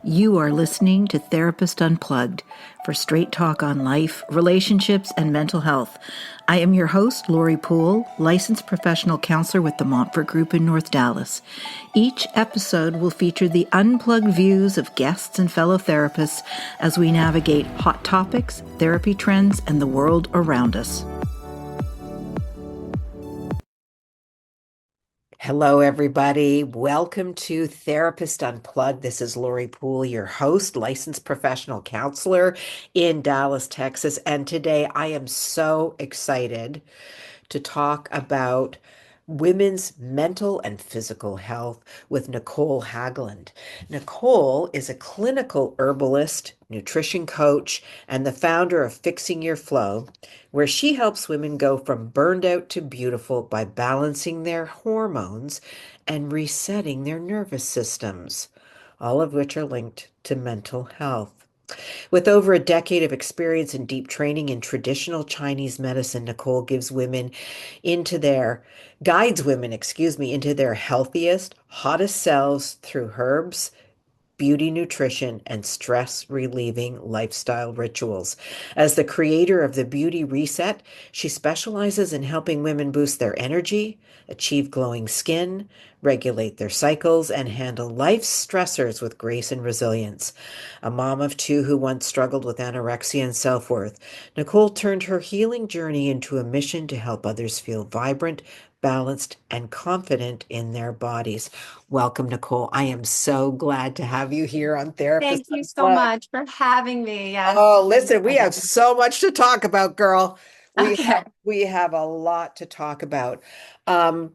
You are listening to Therapist Unplugged for straight talk on life, relationships, and mental health. I am your host, Laurie Poole, licensed professional counselor with the Montfort Group in North Dallas. Each episode will feature the unplugged views of guests and fellow therapists as we navigate hot topics, therapy trends, and the world around us. Hello, everybody. Welcome to Therapist Unplugged. This is Laurie Poole, your host, licensed professional counselor in Dallas, Texas. And today I am so excited to talk about women's mental and physical health with Nicole Haglund. Nicole is a clinical herbalist, nutrition coach, and the founder of Fixing Your Flow, where she helps women go from burned out to beautiful by balancing their hormones and resetting their nervous systems, all of which are linked to mental health. With over a decade of experience and deep training in traditional Chinese medicine, Nicole guides women, into their healthiest, hottest selves through herbs, beauty, nutrition, and stress relieving lifestyle rituals. As the creator of the Beauty Reset, she specializes in helping women boost their energy, achieve glowing skin, regulate their cycles, and handle life's stressors with grace and resilience. A mom of two who once struggled with anorexia and self-worth, Nicole turned her healing journey into a mission to help others feel vibrant, balanced, and confident in their bodies. Welcome, Nicole. I am so glad to have you here on Therapist Thank you so Unplugged. much for having me. Yes. Oh, listen, we have so much to talk about, girl. We Okay. have we have a lot to talk about. Um,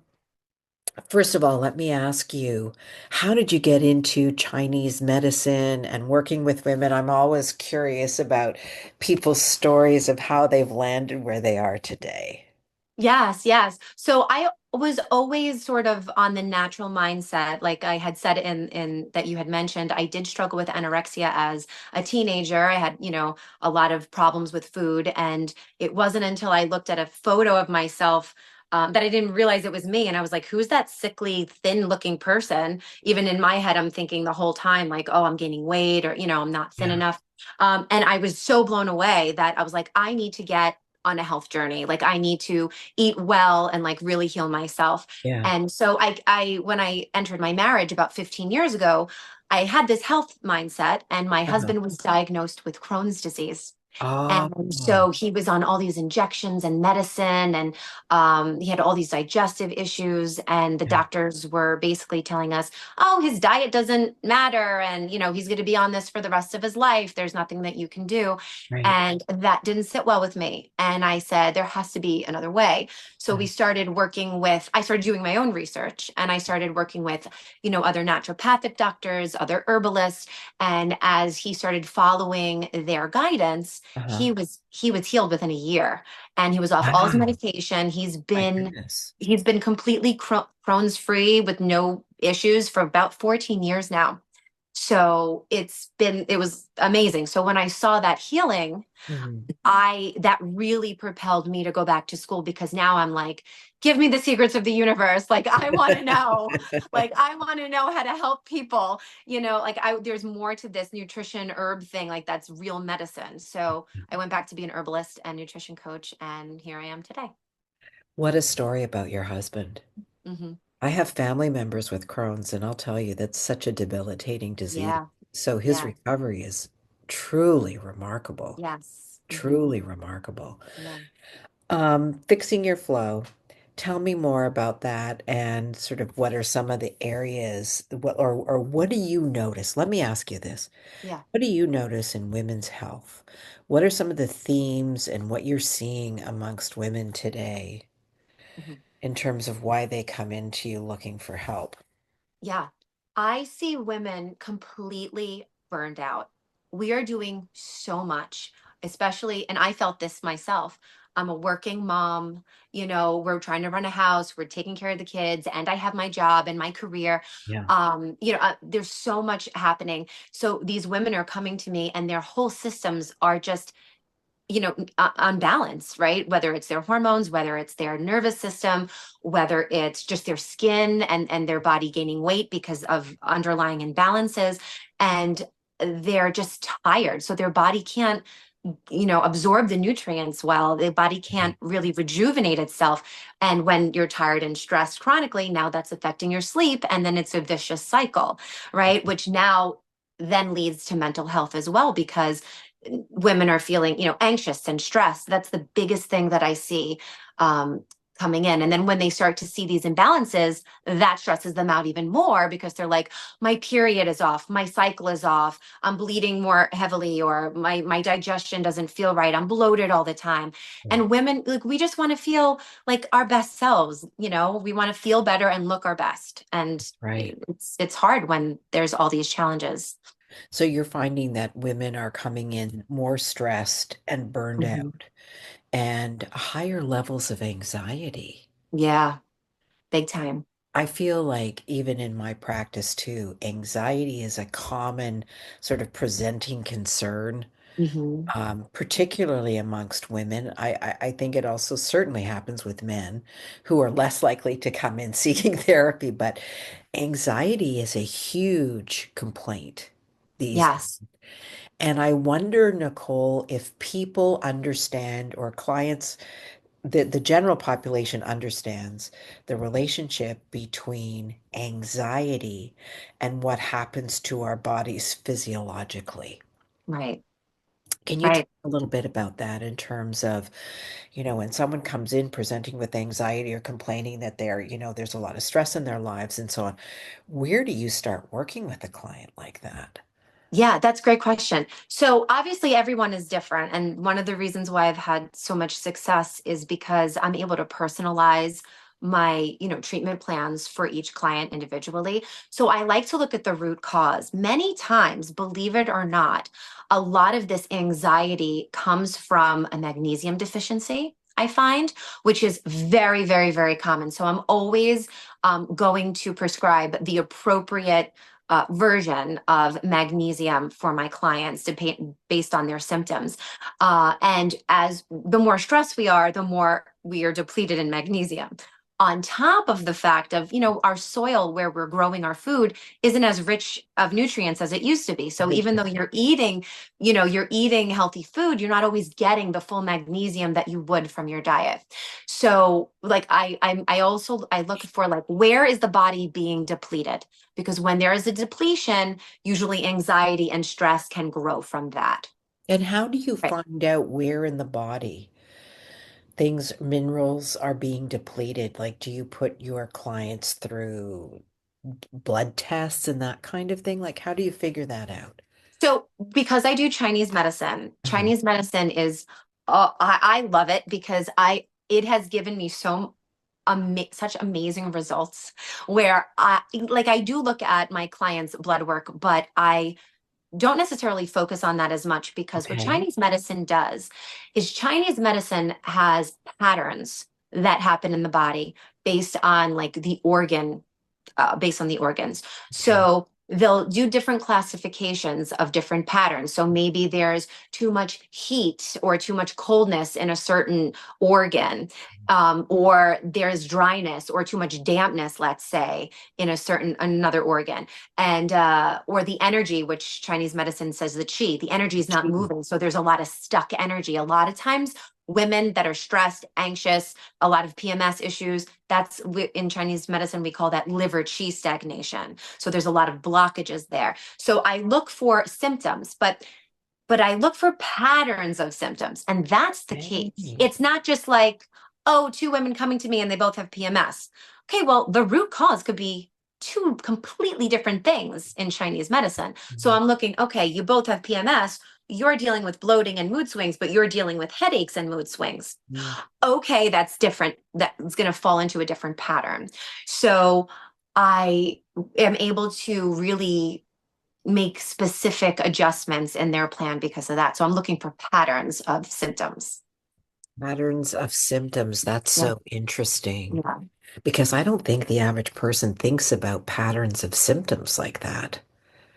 First of all, let me ask you, how did you get into Chinese medicine and working with women? I'm always curious about people's stories of how they've landed where they are today. Yes, yes. So I was always sort of on the natural mindset. Like I had said in that you had mentioned, I did struggle with anorexia as a teenager. I had, a lot of problems with food. And it wasn't until I looked at a photo of myself that I didn't realize it was me. And I was like, who's that sickly, thin looking person? Even in my head, I'm thinking the whole time, like, oh, I'm gaining weight or, I'm not thin Yeah, enough. And I was so blown away that I was like, I need to get on a health journey. Like I need to eat well and like really heal myself. yeah. And so when I entered my marriage about 15 years ago, I had this health mindset and my Uh-huh. husband was diagnosed with Crohn's disease. And Oh, so he was on all these injections and medicine, and he had all these digestive issues. And the yeah, doctors were basically telling us, oh, his diet doesn't matter. And, he's going to be on this for the rest of his life. There's nothing that you can do. right. And that didn't sit well with me. And I said, there has to be another way. So I started doing my own research and I started working with, other naturopathic doctors, other herbalists. And as he started following their guidance, Uh-huh. he was healed within a year, and he was off all his Wow. medication. My goodness. He's been completely Crohn's free with no issues for about 14 years now. So it was amazing. So when I saw that healing, Mhm. I that really propelled me to go back to school, because now I'm like, give me the secrets of the universe. Like I want to know. Like I want to know how to help people. Like there's more to this nutrition herb thing. Like that's real medicine. So I went back to be an herbalist and nutrition coach, and here I am today. What a story about your husband. Hmm. I have family members with Crohn's, and I'll tell you, that's such a debilitating disease. Yeah. So his Yeah. recovery is truly remarkable. Yes. Hmm. Truly remarkable. Yeah. Fixing your flow. Tell me more about that and sort of what are some of the areas, or what do you notice? Let me ask you this. Yeah. What do you notice in women's health? What are some of the themes and what you're seeing amongst women today Mhm. in terms of why they come into you looking for help? Yeah. I see women completely burned out. We are doing so much, especially, and I felt this myself. I'm a working mom, we're trying to run a house, we're taking care of the kids, and I have my job and my career. Yeah. There's so much happening. So these women are coming to me and their whole systems are just unbalanced, right? Whether it's their hormones, whether it's their nervous system, whether it's just their skin and their body gaining weight because of underlying imbalances. And they're just tired. So their body can't, absorb the nutrients well. The body can't really rejuvenate itself. And when you're tired and stressed chronically, now that's affecting your sleep. And then it's a vicious cycle, right? Which now then leads to mental health as well, because women are feeling, anxious and stressed. That's the biggest thing that I see um, coming in. And then when they start to see these imbalances, that stresses them out even more, because they're like, my period is off, my cycle is off, I'm bleeding more heavily, or my digestion doesn't feel right, I'm bloated all the time. Yeah. And women, like, we just want to feel like our best selves, we want to feel better and look our best. And Right. it's hard when there's all these challenges. So you're finding that women are coming in more stressed and burned Mhm. out and higher levels of anxiety. Yeah, big time. I feel like even in my practice too, anxiety is a common sort of presenting concern, Hmm. particularly amongst women. I think it also certainly happens with men who are less likely to come in seeking therapy, but anxiety is a huge complaint these days. Yes. And I wonder, Nicole, if people understand or clients, the general population understands the relationship between anxiety and what happens to our bodies physiologically. Right. Can you talk Right. a little bit about that in terms of, when someone comes in presenting with anxiety or complaining that there's a lot of stress in their lives and so on, where do you start working with a client like that? Yeah, that's a great question. So obviously everyone is different. And one of the reasons why I've had so much success is because I'm able to personalize my, treatment plans for each client individually. So I like to look at the root cause. Many times, believe it or not, a lot of this anxiety comes from a magnesium deficiency. I find, which is very, very, very common. So I'm always going to prescribe the appropriate version of magnesium for my clients based on their symptoms. And as the more stressed we are, the more we are depleted in magnesium. On top of the fact of, our soil where we're growing our food isn't as rich of nutrients as it used to be. So even though you're eating healthy food, you're not always getting the full magnesium that you would from your diet. So like I look for, like, where is the body being depleted? Because when there is a depletion, usually anxiety and stress can grow from that. And how do you Right. find out where in the body minerals are being depleted? Like, do you put your clients through blood tests and that kind of thing? Like, how do you figure that out? So because I do Uh-huh. Chinese medicine is, I love it because it has given me such amazing results, where I do look at my clients' blood work, but I don't necessarily focus on that as much, because what Okay. Chinese medicine does is Chinese medicine has patterns that happen in the body based on, like, based on the organs. Okay. So they'll do different classifications of different patterns. So maybe there's too much heat or too much coldness in a certain organ, or there's dryness or too much dampness, let's say, in another organ, and or the energy, which Chinese medicine says the qi, the energy is not Gee. moving. So there's a lot of stuck energy. A lot of times, women that are stressed, anxious, a lot of PMS issues, in Chinese medicine, we call that liver qi stagnation. So there's a lot of blockages there. So I look for symptoms, but I look for patterns of symptoms. And that's the key. Okay. It's not just like, oh, two women coming to me and they both have PMS. Okay, well, the root cause could be two completely different things in Chinese medicine. So Mhm. I'm looking, okay, you both have PMS. You're dealing with bloating and mood swings, but you're dealing with headaches and mood swings. Mm. Okay, that's different. That's going to fall into a different pattern. So I am able to really make specific adjustments in their plan because of that. So I'm looking for patterns of symptoms. Patterns of symptoms. That's Yeah. so interesting Yeah. because I don't think the average person thinks about patterns of symptoms like that.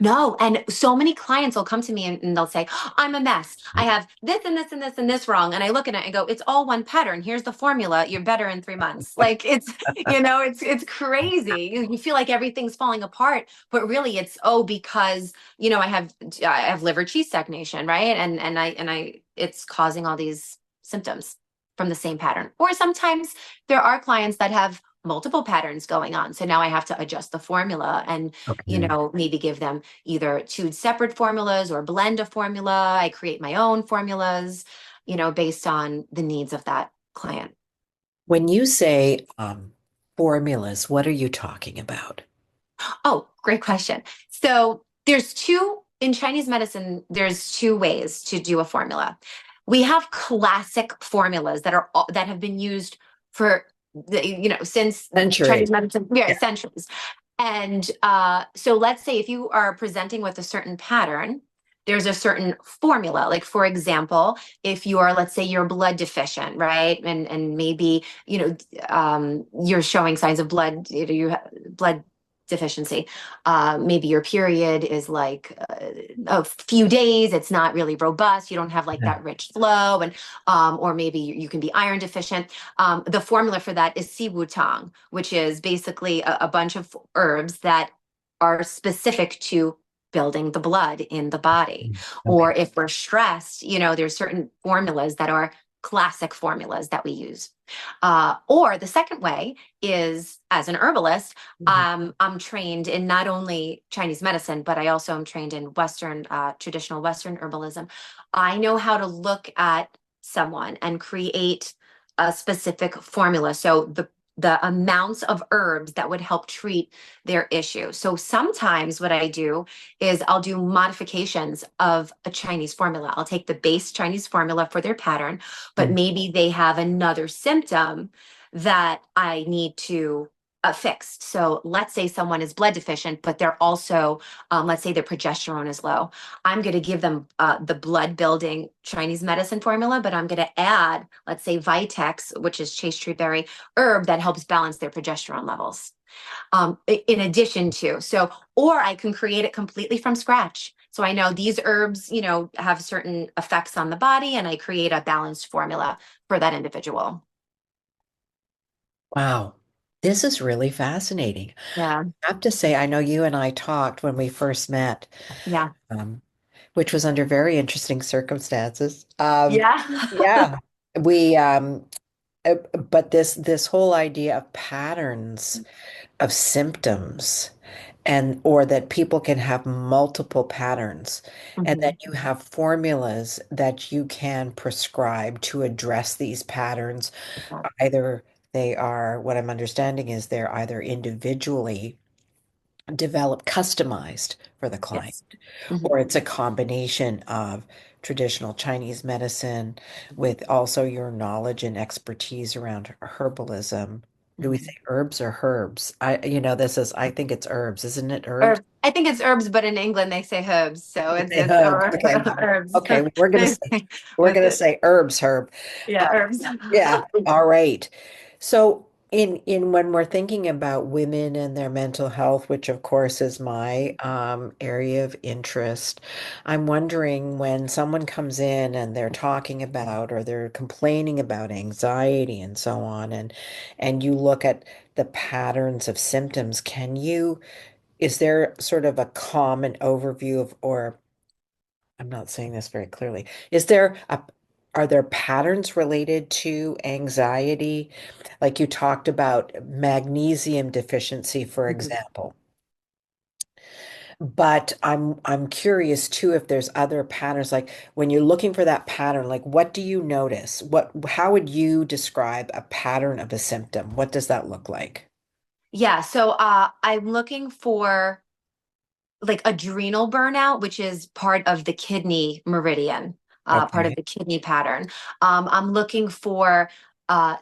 No, and so many clients will come to me and they'll say, I'm a mess. I have this and this and this and this wrong. And I look at it and go, it's all one pattern. Here's the formula. You're better in 3 months. Like it's, it's crazy. You feel like everything's falling apart, but really it's, oh, because, I have liver cheese stagnation, right? It's causing all these symptoms from the same pattern. Or sometimes there are clients that have multiple patterns going on. So now I have to adjust the formula and Okay. maybe give them either two separate formulas or blend a formula. I create my own formulas, based on the needs of that client. When you say formulas, what are you talking about? Oh, great question. So in Chinese medicine, there's two ways to do a formula. We have classic formulas that have been used for since Century. Chinese medicine, yeah, Yeah. centuries. And so let's say if you are presenting with a certain pattern, there's a certain formula. Like for example, if you are, let's say you're blood deficient, right? And maybe, you're showing signs of you have blood deficiency. Maybe your period is like a few days, it's not really robust, you don't have like that rich flow, and or maybe you can be iron deficient. The formula for that is si wu tang, which is basically a bunch of herbs that are specific to building the blood in the body. Okay. Or if we're stressed, there's certain formulas that are classic formulas that we use. Or the second way is as an herbalist, Mhm. I'm trained in not only Chinese medicine, but I also am trained in traditional Western herbalism. I know how to look at someone and create a specific formula. So the amounts of herbs that would help treat their issue. So sometimes what I do is I'll do modifications of a Chinese formula. I'll take the base Chinese formula for their pattern, but Mhm. maybe they have another symptom that I need to fix. So let's say someone is blood deficient, but they're also, let's say their progesterone is low. I'm going to give them the blood building Chinese medicine formula, but I'm going to add, let's say, Vitex, which is chaste tree berry herb that helps balance their progesterone levels. In addition to, so, or I can create it completely from scratch. So I know these herbs, have certain effects on the body, and I create a balanced formula for that individual. Wow. This is really fascinating. Yeah. I have to say, I know you and I talked when we first met, Yeah. um, which was under very interesting circumstances. Yeah. Yeah, we, but this whole idea of patterns of symptoms and or that people can have multiple patterns and that Mhm. you have formulas that you can prescribe to address these patterns. Either they are, what I'm understanding is they're either individually developed, customized for the client, Yes. Mhm. or it's a combination of traditional Chinese medicine with also your knowledge and expertise around herbalism. Do we say Mhm. herbs or herbs? I think it's herbs, isn't it herbs? Herb. I think it's herbs, but in England they say herbs, so You it's say it's herbs. or Okay, well, herbs. okay, we're gonna say we're With gonna it. say herbs, Herb. Yeah, herbs. Yeah, all right. So in when we're thinking about women and their mental health, which of course is my area of interest, I'm wondering when someone comes in and they're talking about or they're complaining about anxiety and so on, and you look at the patterns of symptoms, is there sort of a common overview of, or I'm not saying this very clearly. Are there patterns related to anxiety? Like you talked about magnesium deficiency, for Mhm. example. But I'm curious too if there's other patterns, like when you're looking for that pattern, like what do you notice? How would you describe a pattern of a symptom? What does that look like? Yeah, so I'm looking for like adrenal burnout, which is part of the kidney meridian, part of Okay. the kidney pattern. I'm looking for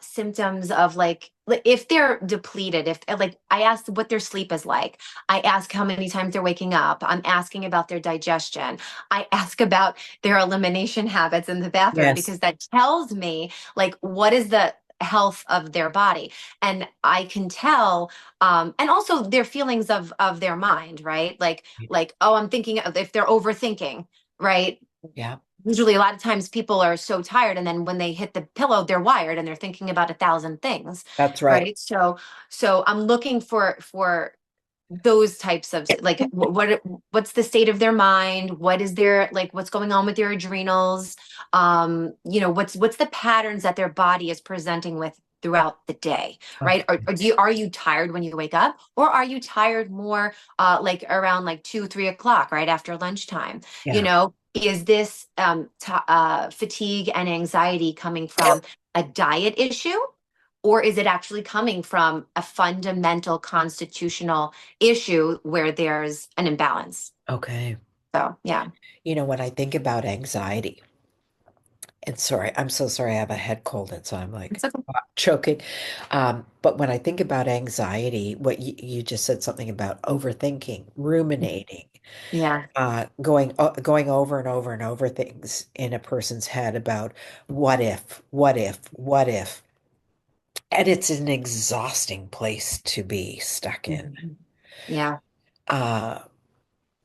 symptoms of like if they're depleted, if like I ask what their sleep is like, I ask how many times they're waking up, I'm asking about their digestion, I ask about their elimination habits in the bathroom Yes. because that tells me like what is the health of their body. And I can tell, and also their feelings of their mind, right? Like, oh, I'm thinking of if they're overthinking, right? Yeah, Usually a lot of times people are so tired and then when they hit the pillow they're wired and they're thinking about a thousand things, that's right. right? So I'm looking for those types of like what's the state of their mind, what is their like what's going on with their adrenals, what's the patterns that their body is presenting with throughout the day, right? Okay. Are you tired when you wake up, or are you tired more like around like 2, 3 o'clock, right after lunchtime? Yeah. Is this fatigue and anxiety coming from a diet issue, or is it actually coming from a fundamental constitutional issue where there's an imbalance? Okay. So, yeah. When I think about anxiety, and sorry, I'm so sorry, I have a head cold, and so I'm like It's okay. choking. But when I think about anxiety, what you just said something about overthinking, ruminating, Yeah. going over and over and over things in a person's head about what if, what if, what if. And it's an exhausting place to be stuck in. Mhm. Yeah. Uh,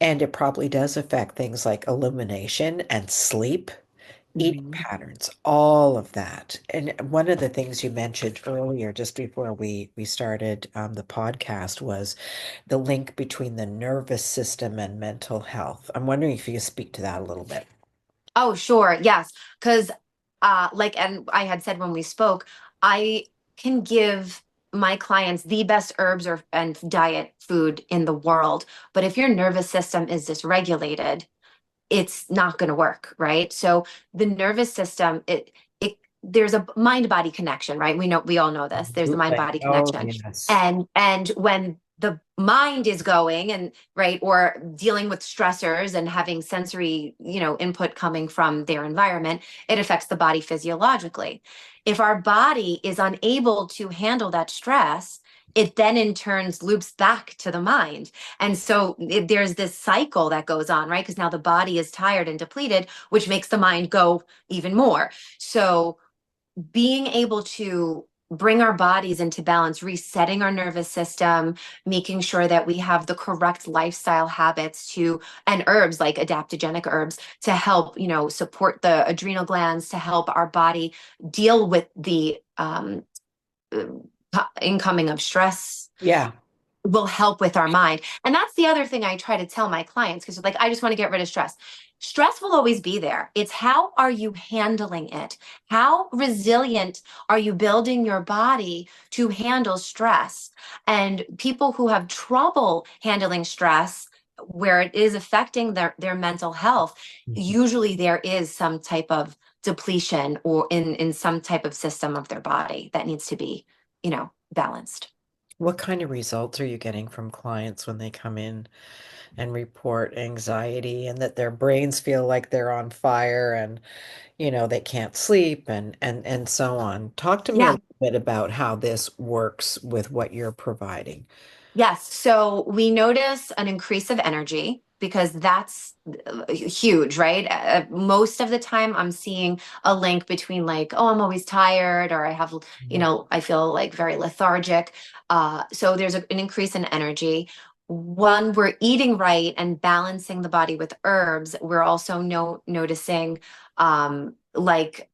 and it probably does affect things like illumination and sleep, eating Mhm. patterns, all of that. And one of the things you mentioned earlier, just before we started the podcast, was the link between the nervous system and mental health. I'm wondering if you could speak to that a little bit. Oh, sure. Yes. Because, and I had said when we spoke, I can give my clients the best herbs or and diet food in the world. But if your nervous system is dysregulated, it's not going to work, right? So the nervous system, it there's a mind body connection, right? We all know this. There's a mind Absolutely. body Oh, connection. yes. And when the mind is going and right or dealing with stressors and having sensory, input coming from their environment, it affects the body physiologically. If our body is unable to handle that stress, it then in turns loops back to the mind. And so there's this cycle that goes on, right? Because now the body is tired and depleted, which makes the mind go even more. So being able to bring our bodies into balance, resetting our nervous system, making sure that we have the correct lifestyle habits and herbs like adaptogenic herbs to help, support the adrenal glands, to help our body deal with the incoming of stress Yeah. will help with our mind. And that's the other thing I try to tell my clients because like I just want to get rid of stress. Stress will always be there. It's how are you handling it? How resilient are you building your body to handle stress? And people who have trouble handling stress where it is affecting their mental health, Mhm. usually there is some type of depletion or in some type of system of their body that needs to be, balanced. What kind of results are you getting from clients when they come in and report anxiety and that their brains feel like they're on fire and they can't sleep and so on? Talk to me a Yeah. little bit about how this works with what you're providing. Yes. So we notice an increase of energy because that's huge, right? Most of the time, I'm seeing a link between like, oh, I'm always tired, or I have, Mhm. I feel like very lethargic. So there's an increase in energy. When we're eating right and balancing the body with herbs, we're also noticing, like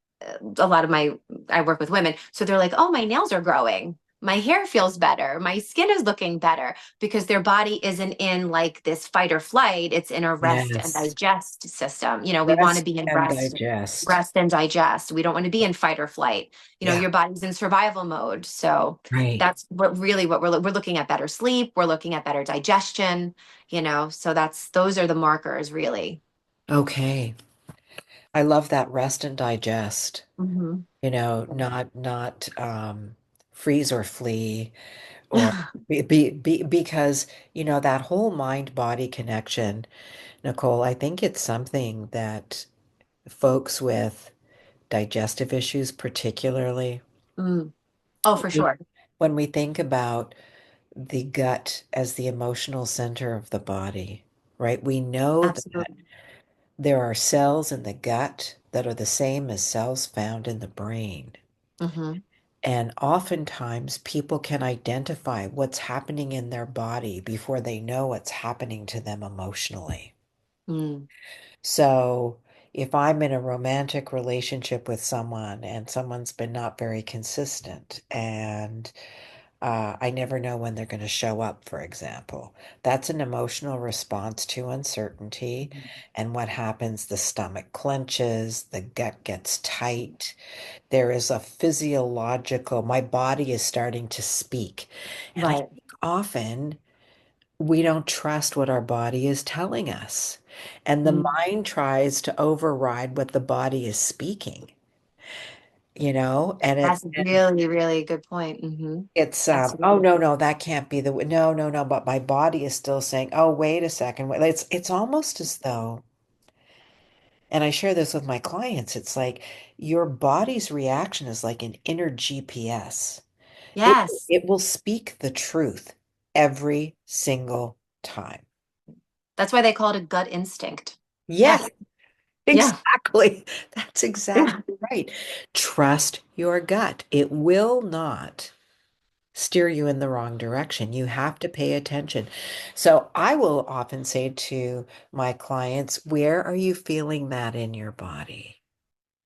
a lot of I work with women, so they're like, oh, my nails are growing, my hair feels better, my skin is looking better because their body isn't in like this fight or flight, it's in a rest and Yes. digest system. We want to Rest be in and digest. rest and digest. We don't want to be in fight or flight. Yeah, Your body's in survival mode. So right. that's what we're looking at: better sleep, we're looking at better digestion, so those are the markers really. Okay. I love that rest and digest. Hmm. Not freeze or flee or because that whole mind body connection, Nicole, I think it's something that folks with digestive issues particularly Mm. Oh, for we- sure. when we think about the gut as the emotional center of the body, right? We know that Absolutely. there are cells in the gut that are the same as cells found in the brain. Hmm. And oftentimes people can identify what's happening in their body before they know what's happening to them emotionally. Mm, So if I'm in a romantic relationship with someone and someone's been not very consistent and I never know when they're going to show up, for example, that's an emotional response to uncertainty. And what happens? The stomach clenches, the gut gets tight. There is a physiological, my body is starting to speak. And I right. think often we don't trust what our body is telling us. And the Mm, mind tries to override what the body is speaking, and that's a really, really good point. oh Absolutely. no, no, that can't be no, no, no, but my body is still saying, oh, wait a second. It's almost as though, and I share this with my clients, it's like your body's reaction is like an inner GPS. It Yes. it will speak the truth every single time. That's why they call it a gut instinct. Yeah. Yes, Yeah. exactly. That's Yeah. exactly right. Trust your gut. It will not steer you in the wrong direction. You have to pay attention. So I will often say to my clients, where are you feeling that in your body?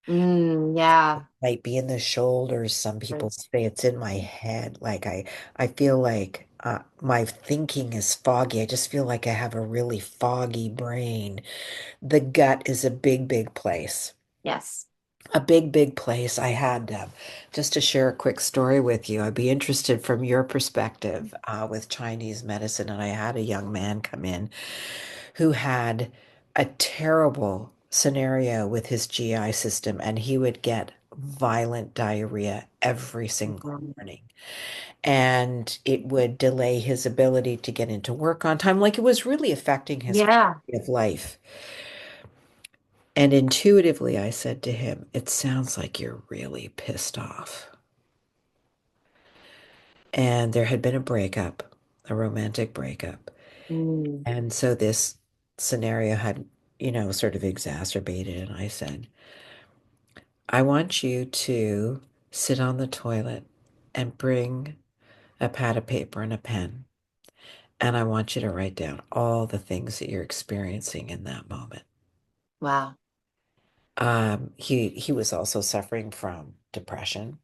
Yeah. Might be in the shoulders. Some people say it's in my head. Like I feel like my thinking is foggy. I just feel like I have a really foggy brain. The gut is a big, big place. Yes. A big, big place. I had just to share a quick story with you. I'd be interested from your perspective with Chinese medicine. And I had a young man come in who had a terrible scenario with his GI system, and he would get violent diarrhea every single Mhm. morning. And it would delay his ability to get into work on time. Like it was really affecting his Yeah. quality of life. And intuitively, I said to him, it sounds like you're really pissed off. And there had been a breakup, a romantic breakup. Mm. And so this scenario had, sort of exacerbated. And I said, I want you to sit on the toilet and bring a pad of paper and a pen. And I want you to write down all the things that you're experiencing in that moment. Wow. He was also suffering from depression.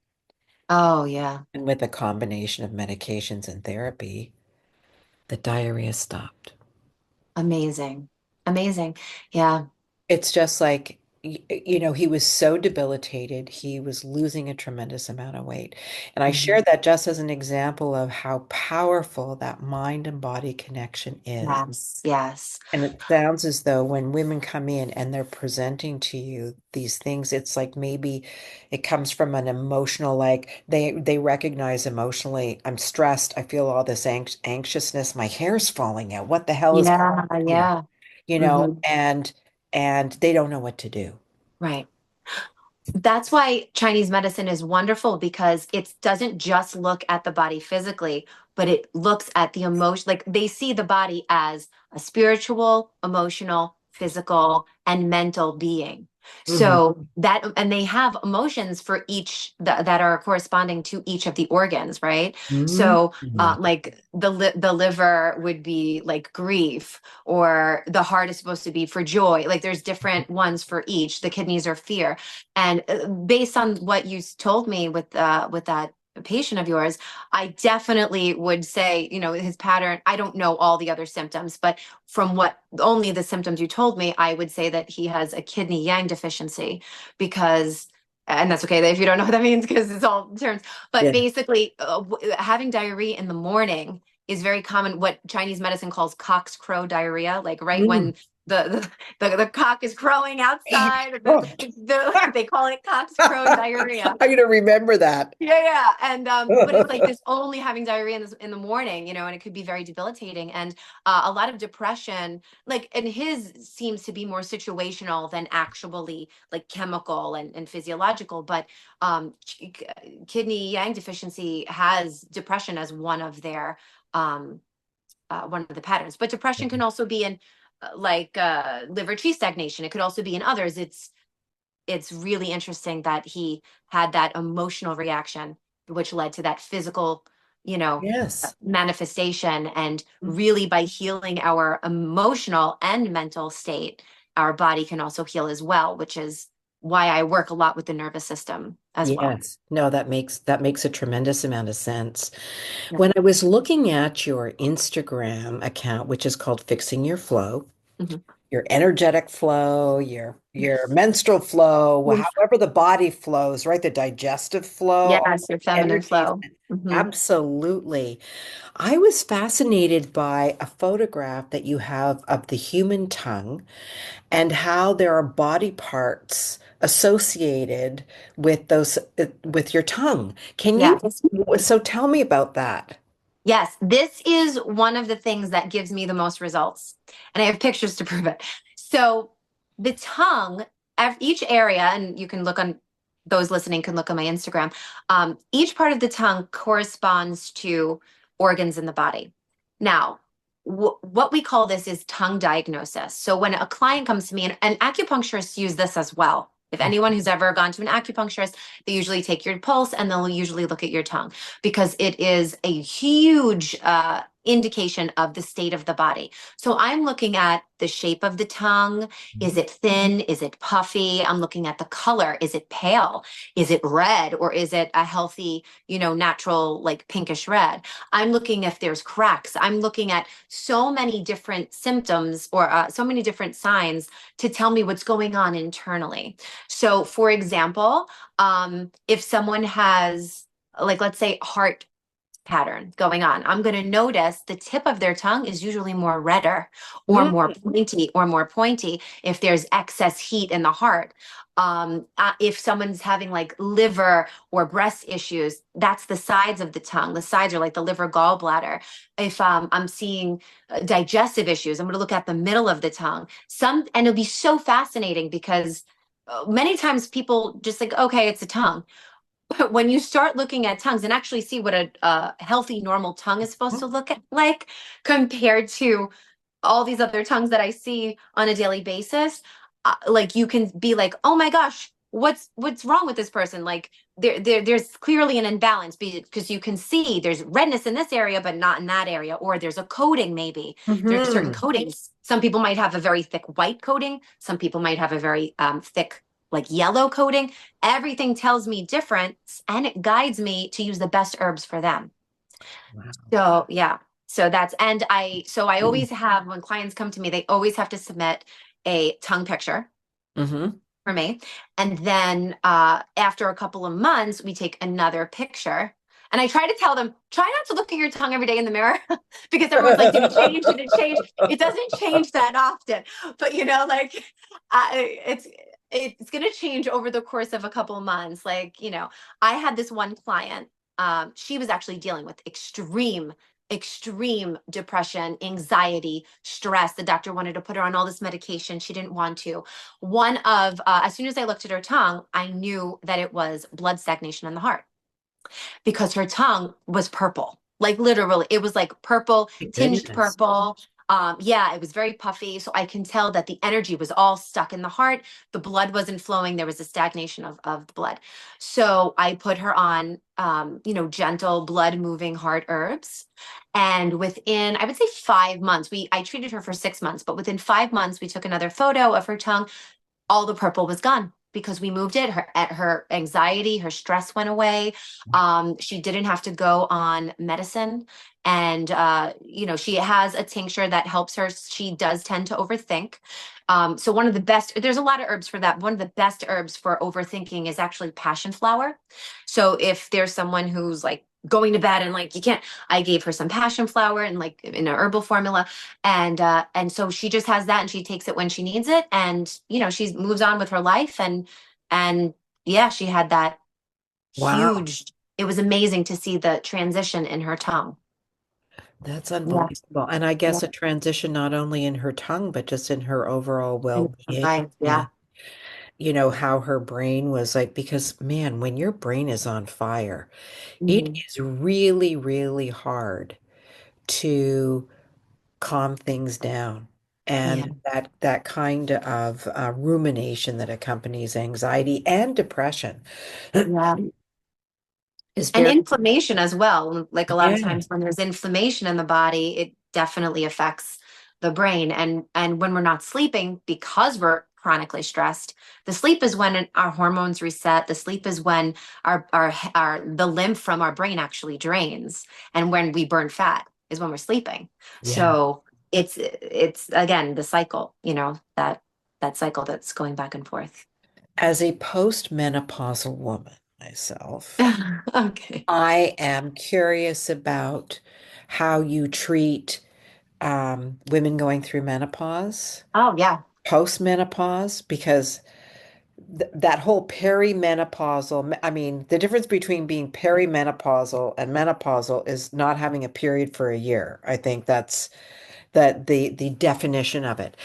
Oh, yeah. And with a combination of medications and therapy, the diarrhea stopped. Amazing. Amazing. Yeah. It's just like, he was so debilitated. He was losing a tremendous amount of weight. And I share Mhm. that just as an example of how powerful that mind and body connection is. Yes. Yes. And it sounds as though when women come in and they're presenting to you these things, it's like maybe it comes from an emotional, like they recognize emotionally, I'm stressed, I feel all this anxiousness, my hair's falling out. What the hell is Yeah. going on? Yeah. You know, hmm and they don't know what to do. Right. That's why Chinese medicine is wonderful because it doesn't just look at the body physically, but it looks at the emotion. Like they see the body as a spiritual, emotional, physical, and mental being. Mhm. So that, and they have emotions for each that are corresponding to each of the organs, right? So, Mhm. like the liver would be like grief, or the heart is supposed to be for joy. Like there's different ones for each. The kidneys are fear. And based on what you told me with that patient of yours, I definitely would say, his pattern. I don't know all the other symptoms, but from what only the symptoms you told me, I would say that he has a kidney yang deficiency because. And that's okay if you don't know what that means because it's all terms. But Yeah. basically, having diarrhea in the morning is very common. What Chinese medicine calls cock's crow diarrhea, like right Mm. when the cock is crowing outside. Or Oh, they call it cock's crow diarrhea. I'm gonna remember that. Yeah, yeah. And but it's like this only having diarrhea in the morning, and it could be very debilitating. And a lot of depression, like, and his seems to be more situational than actually like chemical and physiological. But kidney yang deficiency has depression as one of the patterns. But depression can also be in liver tree stagnation. It could also be in others. It's really interesting that he had that emotional reaction which led to that physical, you know, Yes. manifestation. And really, by healing our emotional and mental state, our body can also heal as well, which is why I work a lot with the nervous system as well. Yes. No, that makes a tremendous amount of sense. Yeah. When I was looking at your Instagram account, which is called Fixing Your Flow, Mhm. your energetic flow, your menstrual flow, however the body flows, right? The digestive flow, Yes, your feminine energies. flow. Hmm. Absolutely. I was fascinated by a photograph that you have of the human tongue and how there are body parts associated with those with your tongue. Can you Yes. so tell me about that? Yes, this is one of the things that gives me the most results. And I have pictures to prove it. So the tongue, each area, and you can look on, those listening can look on my Instagram. Each part of the tongue corresponds to organs in the body. Now, what we call this is tongue diagnosis. So when a client comes to me, and acupuncturists use this as well. If anyone who's ever gone to an acupuncturist, they usually take your pulse and they'll usually look at your tongue because it is a huge indication of the state of the body. So I'm looking at the shape of the tongue. Is it thin? Is it puffy? I'm looking at the color. Is it pale? Is it red? Or is it a healthy, natural, like pinkish red? I'm looking if there's cracks. I'm looking at so many different symptoms or so many different signs to tell me what's going on internally. So, for example, if someone has, like, let's say, heart pattern going on, I'm going to notice the tip of their tongue is usually more redder or more pointy if there's excess heat in the heart. If someone's having like liver or breast issues, that's the sides of the tongue. The sides are like the liver gallbladder. If I'm seeing digestive issues, I'm going to look at the middle of the tongue. And it'll be so fascinating because many times people just like, okay, it's a tongue. But when you start looking at tongues and actually see what a healthy, normal tongue is supposed to look like compared to all these other tongues that I see on a daily basis, like you can be like, oh my gosh, what's wrong with this person? Like there's clearly an imbalance because you can see there's redness in this area, but not in that area, or there's a coating maybe. There's certain Hmm. coatings. Some people might have a very thick white coating. Some people might have a very thick like yellow coating. Everything tells me different, and it guides me to use the best herbs for them. Wow. So yeah. So I always have, when clients come to me, they always have to submit a tongue picture Hmm. for me. And then after a couple of months, we take another picture. And I try to tell them, try not to look at your tongue every day in the mirror because everyone's like, did it change? Did it change? It doesn't change that often. But like it's going to change over the course of a couple of months. Like, I had this one client, she was actually dealing with extreme depression, anxiety, stress. The doctor wanted to put her on all this medication. She didn't want to. As soon as I looked at her tongue, I knew that it was blood stagnation in the heart because her tongue was purple. Like literally, it was like purple, My tinged goodness. purple. Yeah, it was very puffy. So I can tell that the energy was all stuck in the heart. The blood wasn't flowing. There was a stagnation of the blood. So I put her on, gentle blood moving heart herbs. And within, I would say 5 months, I treated her for 6 months, but within 5 months, we took another photo of her tongue. All the purple was gone because we moved it. Her anxiety, her stress went away. She didn't have to go on medicine, and she has a tincture that helps her. She does tend to overthink. So one of the best, there's a lot of herbs for that. One of the best herbs for overthinking is actually passion flower. So if there's someone who's like going to bed and like you can't, I gave her some passion flower and like in a herbal formula, and so she just has that and she takes it when she needs it, and she moves on with her life, and yeah, she had that Wow. huge, it was amazing to see the transition in her tongue. That's Yeah. unbelievable. And I Yeah. guess a transition not only in her tongue, but just in her overall well-being Right. and, Yeah. how her brain was like, because man, when your brain is on fire, it Mhm. is really, really hard to calm things down. Yeah. And that kind of rumination that accompanies anxiety and depression. Yeah. Is And very, inflammation as well. Like a lot of yeah, times when there's inflammation in the body, it definitely affects the brain. And when we're not sleeping because we're chronically stressed, the sleep is when our hormones reset. The sleep is when our the lymph from our brain actually drains, and when we burn fat is when we're sleeping. yeah. So it's again the cycle, that cycle that's going back and forth. As a postmenopausal woman myself, Okay. I am curious about how you treat women going through menopause, Oh yeah. postmenopause, because th that whole perimenopausal, I mean, the difference between being perimenopausal and menopausal is not having a period for a year. I think that's the definition of it.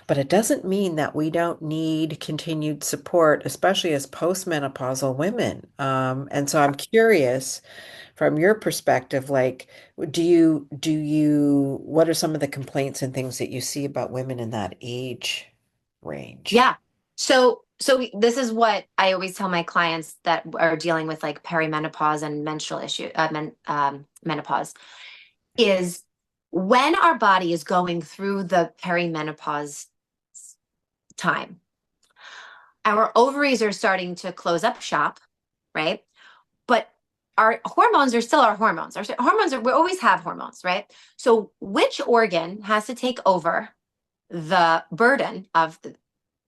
But it doesn't mean that we don't need continued support, especially as postmenopausal women. And so I'm curious from your perspective, like, what are some of the complaints and things that you see about women in that age range? Yeah. So this is what I always tell my clients that are dealing with like perimenopause and menstrual issue, menopause is when our body is going through the perimenopause time, our ovaries are starting to close up shop, right? But our hormones are still our hormones. Our hormones are, we always have hormones, right? So which organ has to take over the burden of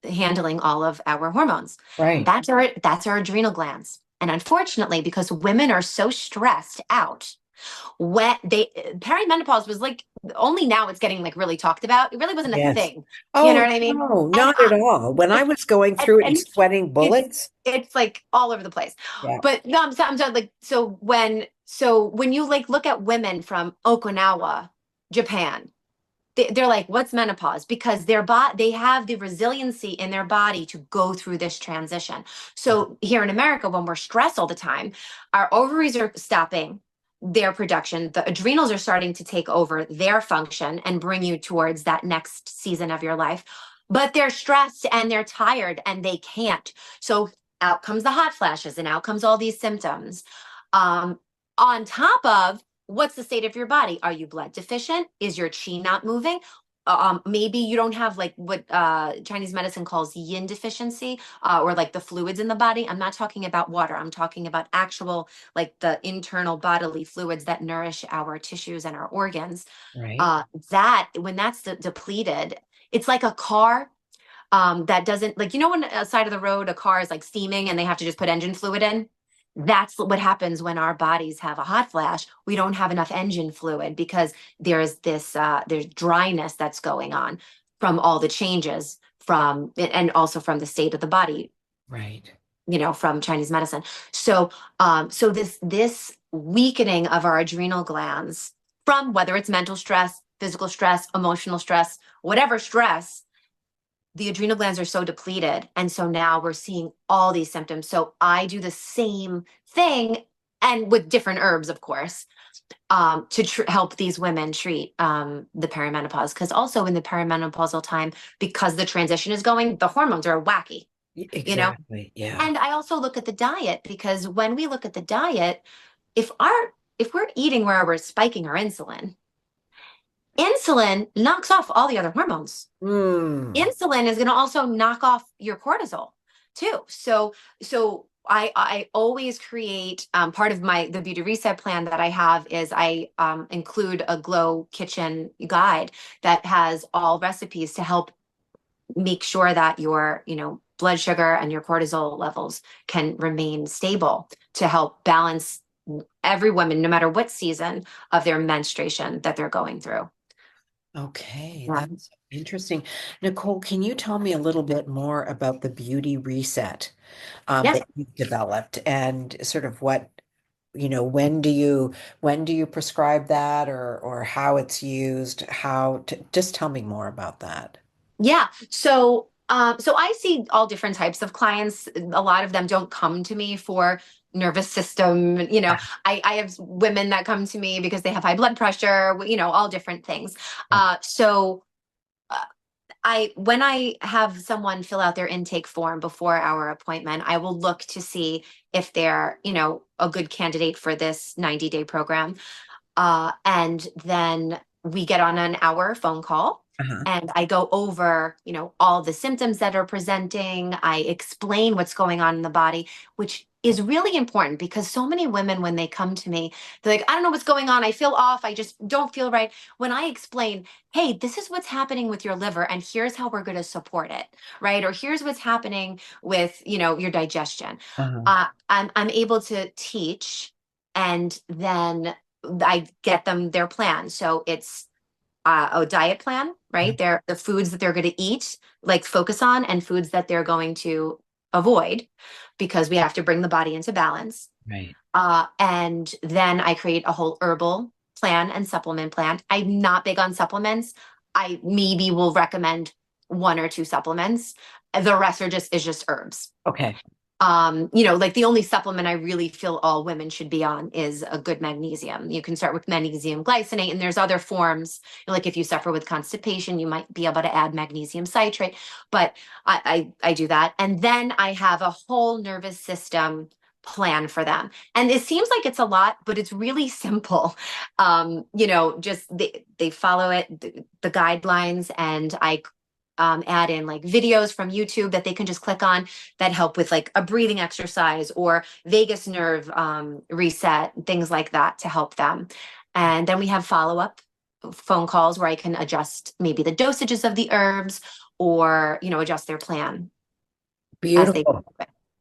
handling all of our hormones? Right. That's our adrenal glands. And unfortunately, because women are so stressed out, when they perimenopause was like only now it's getting like really talked about. It really wasn't a Yes. thing. You know Oh, what I mean? no, And not at all. When I was going through it and and sweating it's bullets, it's like all over the place. yeah, But no, I'm talking like so when you like look at women from Okinawa, Japan, they're like, what's menopause? Because they have the resiliency in their body to go through this transition. So here in America, when we're stressed all the time, our ovaries are stopping their production. The adrenals are starting to take over their function and bring you towards that next season of your life. But they're stressed and they're tired and they can't. So out comes the hot flashes and out comes all these symptoms. Um, on top of what's the state of your body? Are you blood deficient? Is your chi not moving? Maybe you don't have like what Chinese medicine calls yin deficiency, or like the fluids in the body. I'm not talking about water. I'm talking about actual, like the internal bodily fluids that nourish our tissues and our organs. right. That when that's depleted, it's like a car that doesn't like when a side of the road a car is like steaming and they have to just put engine fluid in. That's what happens when our bodies have a hot flash. We don't have enough engine fluid because there's dryness that's going on from all the changes from and also from the state of the body, Right. from Chinese medicine. So this weakening of our adrenal glands from whether it's mental stress, physical stress, emotional stress, whatever stress, the adrenal glands are so depleted. And so now we're seeing all these symptoms. So I do the same thing and with different herbs, of course, to help these women treat the perimenopause. Because also in the perimenopausal time, because the transition is going, the hormones are wacky, you know? Exactly. Yeah. And I also look at the diet because when we look at the diet, if our if we're eating where we're spiking our insulin knocks off all the other hormones. Mm. Insulin is going to also knock off your cortisol too. So I always create part of the beauty reset plan that I have is I include a glow kitchen guide that has all recipes to help make sure that your blood sugar and your cortisol levels can remain stable to help balance every woman no matter what season of their menstruation that they're going through. Okay, Yeah. that's interesting. Nicole, can you tell me a little bit more about the beauty reset Yeah. that you've developed and sort of when do you prescribe that or how it's used? Just tell me more about that. Yeah. So I see all different types of clients. A lot of them don't come to me for nervous system. I have women that come to me because they have high blood pressure, all different things. Yeah. So when I have someone fill out their intake form before our appointment, I will look to see if they're, a good candidate for this 90-day program. And then we get on an hour phone call Uh-huh. and I go over, all the symptoms that are presenting. I explain what's going on in the body, which is really important because so many women, when they come to me, they're like, I don't know what's going on. I feel off. I just don't feel right. When I explain, hey, this is what's happening with your liver and here's how we're going to support it, right? Or here's what's happening with, your digestion. Uh-huh. I'm able to teach and then I get them their plan. So it's a diet plan, right? They're the foods that they're going to eat, like focus on, and foods that they're going to avoid because we have to bring the body into balance. Right. And then I create a whole herbal plan and supplement plan. I'm not big on supplements. I maybe will recommend one or two supplements. The rest is just herbs. Okay. Like the only supplement I really feel all women should be on is a good magnesium. You can start with magnesium glycinate, and there's other forms. Like if you suffer with constipation, you might be able to add magnesium citrate. But I do that, and then I have a whole nervous system plan for them. And it seems like it's a lot, but it's really simple. Just they follow it, the guidelines, and I add in like videos from YouTube that they can just click on that help with like a breathing exercise or vagus nerve reset, things like that to help them. And then we have follow-up phone calls where I can adjust maybe the dosages of the herbs or, adjust their plan as they go. Beautiful.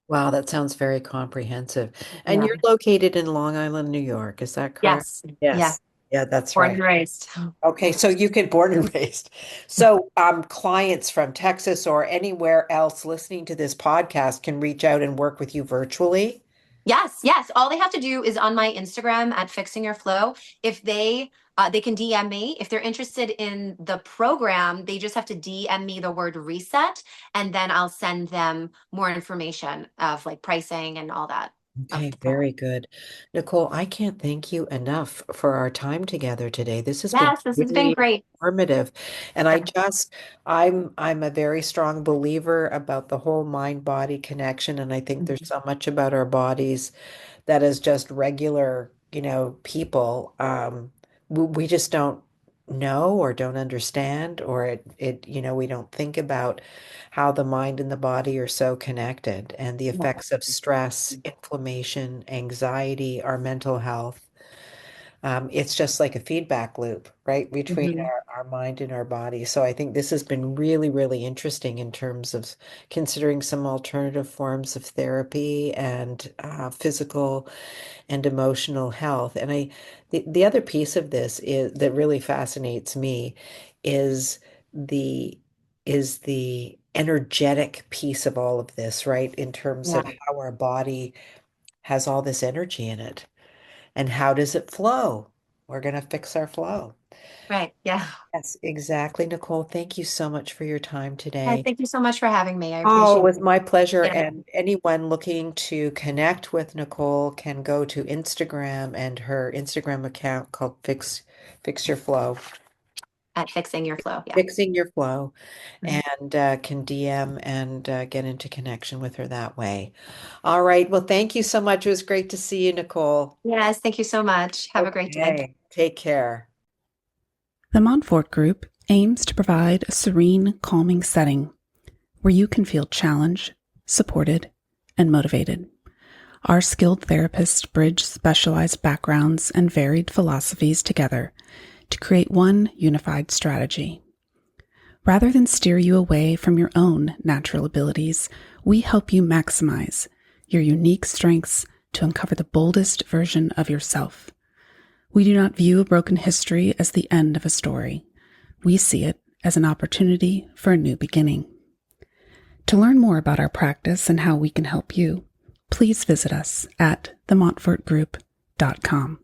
Wow, that sounds very comprehensive. And Yeah. you're located in Long Island, New York, is that correct? Yes. Yeah. Yes. Yeah, that's Born right. and raised. Okay, so you get born and raised. So, clients from Texas or anywhere else listening to this podcast can reach out and work with you virtually. Yes, yes. All they have to do is on my Instagram at Fixing Your Flow. If they can DM me. If they're interested in the program, they just have to DM me the word reset, and then I'll send them more information of like pricing and all that of Okay, the program. very good. Nicole, I can't thank you enough for our time together today. This has been Yes, this has been really great. informative. And Yeah. I'm a very strong believer about the whole mind body connection. And I think there's Mhm. so much about our bodies that is just regular, people. We just don't know or don't understand, or we don't think about how the mind and the body are so connected and the Yeah. effects of stress, inflammation, anxiety, our mental health. It's just like a feedback loop, right, between Mhm. our mind and our body. So I think this has been really, really interesting in terms of considering some alternative forms of therapy and physical and emotional health. And the other piece of this is that really fascinates me is the the energetic piece of all of this, right? In terms Yeah. of how our body has all this energy in it and how does it flow? We're going to fix our flow. Right. Yeah. Yes, exactly, Nicole. Thank you so much for your time Yeah, today. thank you so much for having me. I Oh, it appreciate was my pleasure. it. And anyone looking to connect with Nicole can go to Instagram and her Instagram account called Fix Your Flow, At Fixing Your Flow. Yeah. Fixing Your Flow, Mhm. and can DM and get into connection with her that way. All right. Well, thank you so much. It was great to see you, Nicole. Yes, thank you so much. Have a great day. Okay. Take care. The Montfort Group aims to provide a serene, calming setting where you can feel challenged, supported, and motivated. Our skilled therapists bridge specialized backgrounds and varied philosophies together to create one unified strategy. Rather than steer you away from your own natural abilities, we help you maximize your unique strengths to uncover the boldest version of yourself. We do not view a broken history as the end of a story. We see it as an opportunity for a new beginning. To learn more about our practice and how we can help you, please visit us at themontfortgroup.com.